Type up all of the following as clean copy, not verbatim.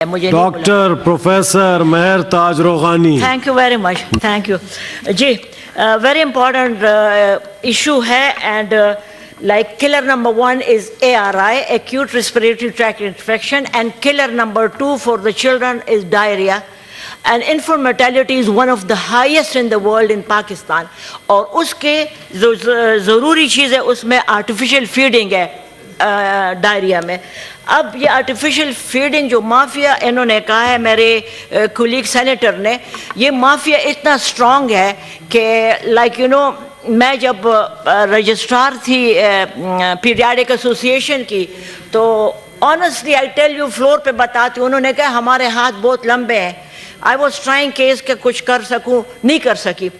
Dr. Professor Meher Roghani. Thank you very much. Thank you. Ji, very important issue hai, and like killer number 1 is ARI, acute respiratory tract infection, and killer number 2 for the children is diarrhea. And infant mortality is one of the highest in the world in Pakistan. और उसके जो ज़रूरी चीज़ है उसमें artificial feeding है diarrhoea में. अब ये आर्टिफिशियल फीडिंग जो माफिया इन्होंने कहा है मेरे कुलीग सेनेटर ने, ये माफिया इतना स्ट्रॉन्ग है कि लाइक यू नो मैं जब रजिस्ट्रार थी पीडियाट्रिक एसोसिएशन की तो honestly I tell you floor पे बताती हूँ, उन्होंने कहा हमारे हाथ बहुत लंबे हैं. आई वॉज ट्राइंग केस के कुछ कर सकूँ, नहीं कर सकी.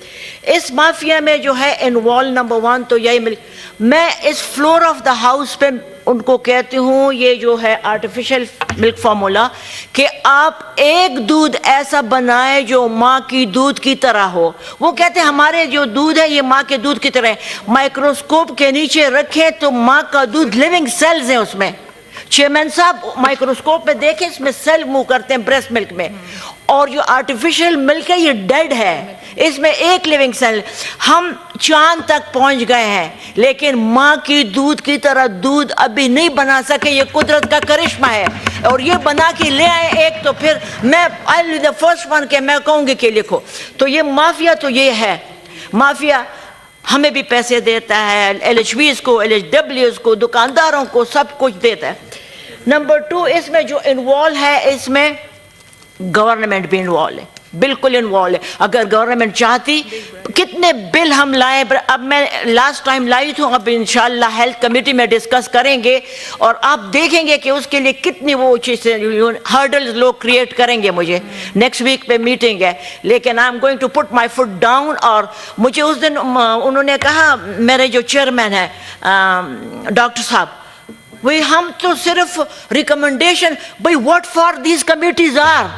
इस माफिया में जो है इन्वॉल्व नंबर 1 तो यही मैं इस फ्लोर ऑफ द हाउस पे उनको कहती हूँ ये जो है आर्टिफिशियल मिल्क फार्मूला कि आप एक दूध ऐसा बनाएं जो माँ की दूध की तरह हो. वो कहते हैं हमारे जो दूध है ये माँ के दूध की तरह है. माइक्रोस्कोप के नीचे रखें तो माँ का दूध लिविंग सेल्स हैं उसमें. चेयरमैन साहब माइक्रोस्कोप में देखें इसमें सेल मूव करते हैं ब्रेस्ट मिल्क में, और जो आर्टिफिशियल मिल्क है ये डेड है, इसमें एक लिविंग सेल. हम चांद तक पहुंच गए हैं लेकिन माँ की दूध की तरह दूध अभी नहीं बना सके. ये कुदरत का करिश्मा है और ये बना के ले आए एक, तो फिर मैं I will be the first one के मैं कहूँगी कि लिखो. तो ये माफिया तो ये है. माफिया हमें भी पैसे देता है, LHVs को, LHWs को, दुकानदारों को, सब कुछ देता है. नंबर 2 इसमें जो इन्वॉल्व है इसमें गवर्नमेंट भी इन्वॉल्व है, बिल्कुल इन्वॉल्व है. अगर गवर्नमेंट चाहती कितने बिल हम लाए, अब मैं लास्ट टाइम लाई थी, अब इंशाल्लाह हेल्थ कमेटी में डिस्कस करेंगे और आप देखेंगे कि उसके लिए कितनी वो चीज़ें हर्डल्स लोग क्रिएट करेंगे. मुझे नेक्स्ट वीक पे मीटिंग है लेकिन I am going to put my foot down. और मुझे उस दिन उन्होंने कहा मेरे जो चेयरमैन है डॉक्टर साहब, वही हम तो सिर्फ रिकमेंडेशन, भाई what for these committees are,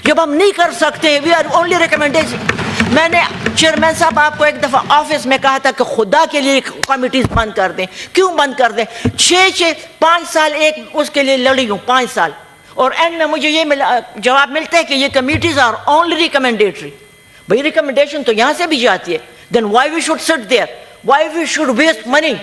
जब हम नहीं कर सकते वी आर ओनली रिकमेंडेशन. मैंने चेयरमैन साहब आपको एक दफ़ा ऑफिस में कहा था कि खुदा के लिए कमिटीज बंद कर दें. क्यों बंद कर दें? 5 साल एक उसके लिए लड़ी हूँ, 5 साल, और एंड में मुझे ये जवाब मिलता है कि ये कमिटीज आर ओनली रिकमेंडेटरी. भाई रिकमेंडेशन तो यहाँ से भी जाती है. Then why we should sit there, why we should waste money,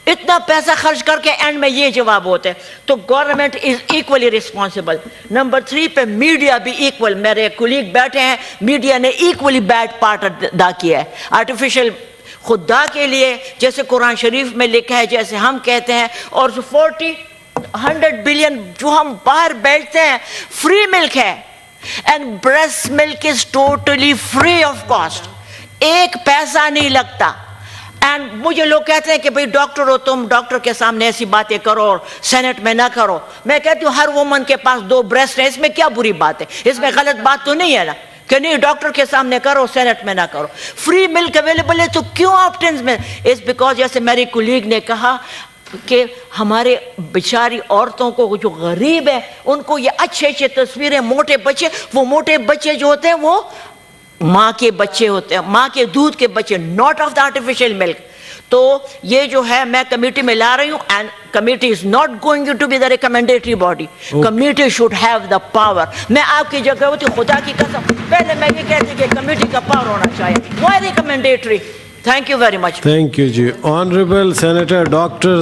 इतना पैसा खर्च करके एंड में ये जवाब होते हैं. तो government is equally responsible. Number 3 पे मीडिया भी इक्वल, मेरे कुलीग बैठे हैं, मीडिया ने इक्वली बैड पार्ट अदा किया है. आर्टिफिशियल खुदा के लिए जैसे कुरान शरीफ में लिखा है, जैसे हम कहते हैं, और 100 बिलियन जो हम बाहर बैठते हैं फ्री मिल्क है. And breast milk is totally free of cost, एक पैसा नहीं लगता. एंड मुझे लोग कहते हैं कि भाई डॉक्टर हो तुम, डॉक्टर के सामने ऐसी बातें करो और सेनेट में ना करो. मैं कहती हूँ हर वुमन के पास 2 ब्रेस्ट है, इसमें क्या बुरी बात है, इसमें गलत बात तो नहीं है ना कि नहीं डॉक्टर के सामने करो सेनेट में ना करो. फ्री मिल्क अवेलेबल है तो क्यों ऑप्शंस में? इट्स बिकॉज जैसे मेरी कुलीग ने कहा कि हमारे बेचारी औरतों को जो गरीब है उनको ये अच्छे अच्छे तस्वीरें, मोटे बच्चे, वो मोटे बच्चे जो होते हैं वो माँ के बच्चे होते हैं, माँ के दूध के बच्चे, not of the artificial milk. तो ये जो है मैं कमेटी में ला रही हूँ. And committee is not going to be the recommendatory body. Committee should have the power. मैं आपकी जगह होती, खुदा की कसम पहले मैं ये कहती कि कमेटी का पावर होना चाहिए, why recommendatory. Thank you very much. Thank you, जी. Honorable Senator Dr.